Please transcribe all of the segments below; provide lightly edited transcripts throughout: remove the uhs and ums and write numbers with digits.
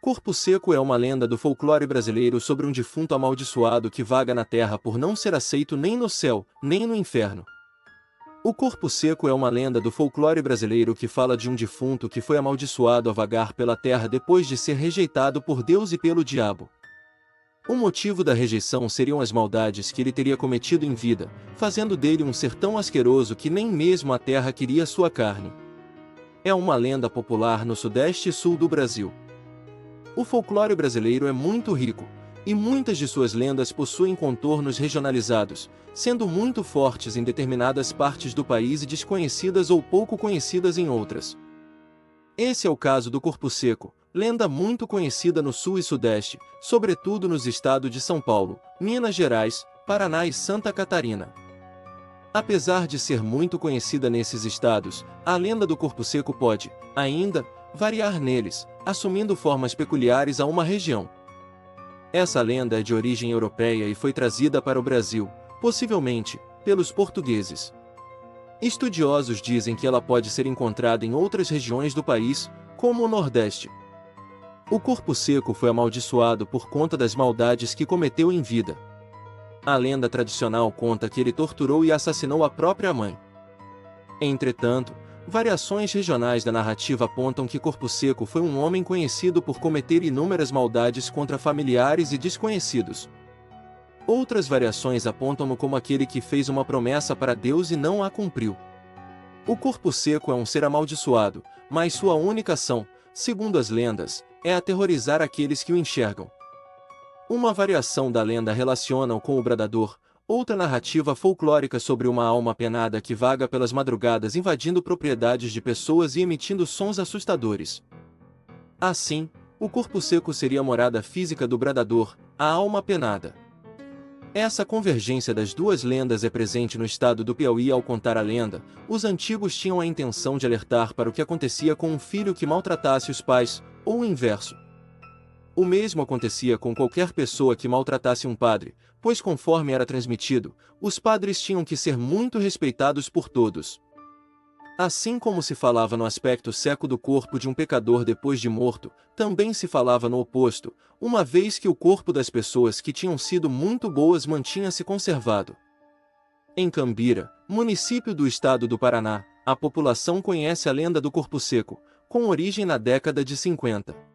Corpo Seco é uma lenda do folclore brasileiro sobre um defunto amaldiçoado que vaga na terra por não ser aceito nem no céu, nem no inferno. O Corpo Seco é uma lenda do folclore brasileiro que fala de um defunto que foi amaldiçoado a vagar pela terra depois de ser rejeitado por Deus e pelo diabo. O motivo da rejeição seriam as maldades que ele teria cometido em vida, fazendo dele um ser tão asqueroso que nem mesmo a terra queria sua carne. É uma lenda popular no sudeste e sul do Brasil. O folclore brasileiro é muito rico, e muitas de suas lendas possuem contornos regionalizados, sendo muito fortes em determinadas partes do país e desconhecidas ou pouco conhecidas em outras. Esse é o caso do Corpo Seco, lenda muito conhecida no sul e sudeste, sobretudo nos estados de São Paulo, Minas Gerais, Paraná e Santa Catarina. Apesar de ser muito conhecida nesses estados, a lenda do Corpo Seco pode, ainda, variar neles, assumindo formas peculiares a uma região. Essa lenda é de origem europeia e foi trazida para o Brasil, possivelmente, pelos portugueses. Estudiosos dizem que ela pode ser encontrada em outras regiões do país, como o Nordeste. O Corpo Seco foi amaldiçoado por conta das maldades que cometeu em vida. A lenda tradicional conta que ele torturou e assassinou a própria mãe. Entretanto, variações regionais da narrativa apontam que Corpo Seco foi um homem conhecido por cometer inúmeras maldades contra familiares e desconhecidos. Outras variações apontam-no como aquele que fez uma promessa para Deus e não a cumpriu. O Corpo Seco é um ser amaldiçoado, mas sua única ação, segundo as lendas, é aterrorizar aqueles que o enxergam. Uma variação da lenda relaciona-o com o bradador, outra narrativa folclórica sobre uma alma penada que vaga pelas madrugadas invadindo propriedades de pessoas e emitindo sons assustadores. Assim, o Corpo Seco seria a morada física do bradador, a alma penada. Essa convergência das duas lendas é presente no estado do Piauí. Ao contar a lenda, os antigos tinham a intenção de alertar para o que acontecia com um filho que maltratasse os pais, ou o inverso. O mesmo acontecia com qualquer pessoa que maltratasse um padre, pois conforme era transmitido, os padres tinham que ser muito respeitados por todos. Assim como se falava no aspecto seco do corpo de um pecador depois de morto, também se falava no oposto, uma vez que o corpo das pessoas que tinham sido muito boas mantinha-se conservado. Em Cambira, município do estado do Paraná, a população conhece a lenda do Corpo Seco, com origem na década de 50.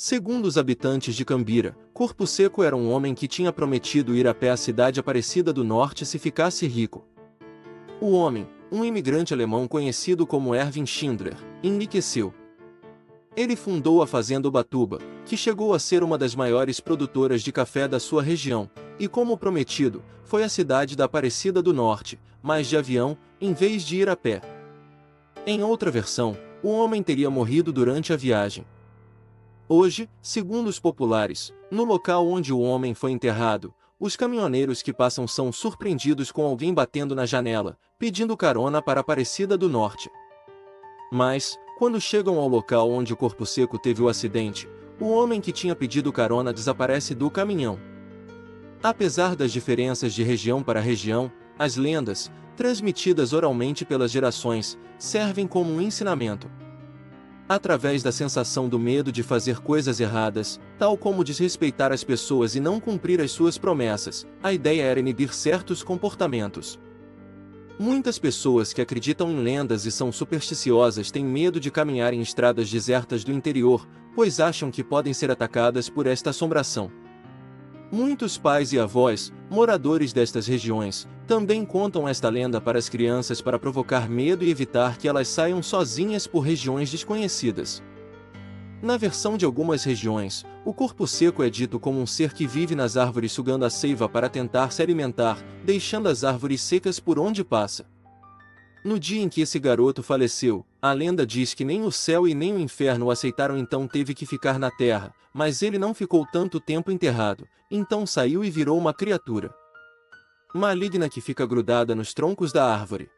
Segundo os habitantes de Cambira, Corpo Seco era um homem que tinha prometido ir a pé à cidade Aparecida do Norte se ficasse rico. O homem, um imigrante alemão conhecido como Erwin Schindler, enriqueceu. Ele fundou a Fazenda Ubatuba, que chegou a ser uma das maiores produtoras de café da sua região, e como prometido, foi à cidade da Aparecida do Norte, mas de avião, em vez de ir a pé. Em outra versão, o homem teria morrido durante a viagem. Hoje, segundo os populares, no local onde o homem foi enterrado, os caminhoneiros que passam são surpreendidos com alguém batendo na janela, pedindo carona para Aparecida do Norte. Mas, quando chegam ao local onde o Corpo Seco teve o acidente, o homem que tinha pedido carona desaparece do caminhão. Apesar das diferenças de região para região, as lendas, transmitidas oralmente pelas gerações, servem como um ensinamento. Através da sensação do medo de fazer coisas erradas, tal como desrespeitar as pessoas e não cumprir as suas promessas, a ideia era inibir certos comportamentos. Muitas pessoas que acreditam em lendas e são supersticiosas têm medo de caminhar em estradas desertas do interior, pois acham que podem ser atacadas por esta assombração. Muitos pais e avós, moradores destas regiões, também contam esta lenda para as crianças para provocar medo e evitar que elas saiam sozinhas por regiões desconhecidas. Na versão de algumas regiões, o Corpo Seco é dito como um ser que vive nas árvores sugando a seiva para tentar se alimentar, deixando as árvores secas por onde passa. No dia em que esse garoto faleceu, a lenda diz que nem o céu e nem o inferno o aceitaram, então teve que ficar na terra, mas ele não ficou tanto tempo enterrado, então saiu e virou uma criatura maligna que fica grudada nos troncos da árvore.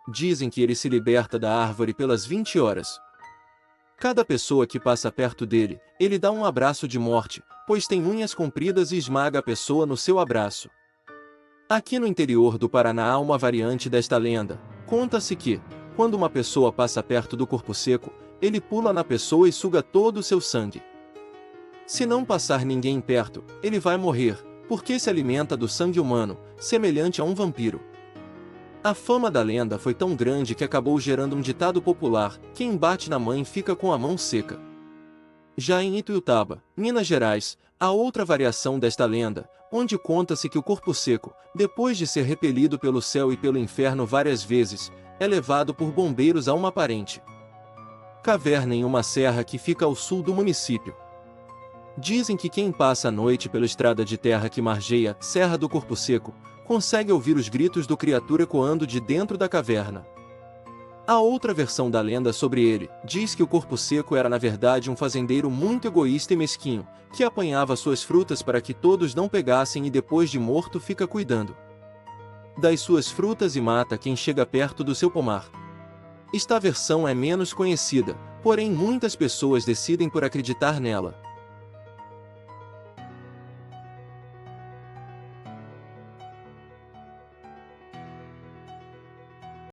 Dizem que ele se liberta da árvore pelas 20 horas. Cada pessoa que passa perto dele, ele dá um abraço de morte, pois tem unhas compridas e esmaga a pessoa no seu abraço. Aqui no interior do Paraná há uma variante desta lenda. Conta-se que, quando uma pessoa passa perto do Corpo Seco, ele pula na pessoa e suga todo o seu sangue. Se não passar ninguém perto, ele vai morrer, porque se alimenta do sangue humano, semelhante a um vampiro. A fama da lenda foi tão grande que acabou gerando um ditado popular: quem bate na mãe fica com a mão seca. Já em Ituiutaba, Minas Gerais, há outra variação desta lenda, onde conta-se que o corpo seco, depois de ser repelido pelo céu e pelo inferno várias vezes, é levado por bombeiros a uma aparente caverna em uma serra que fica ao sul do município. Dizem que quem passa a noite pela estrada de terra que margeia Serra do Corpo Seco, consegue ouvir os gritos do criatura ecoando de dentro da caverna. A outra versão da lenda sobre ele diz que o Corpo Seco era na verdade um fazendeiro muito egoísta e mesquinho, que apanhava suas frutas para que todos não pegassem e depois de morto fica cuidando das suas frutas e mata quem chega perto do seu pomar. Esta versão é menos conhecida, porém muitas pessoas decidem por acreditar nela.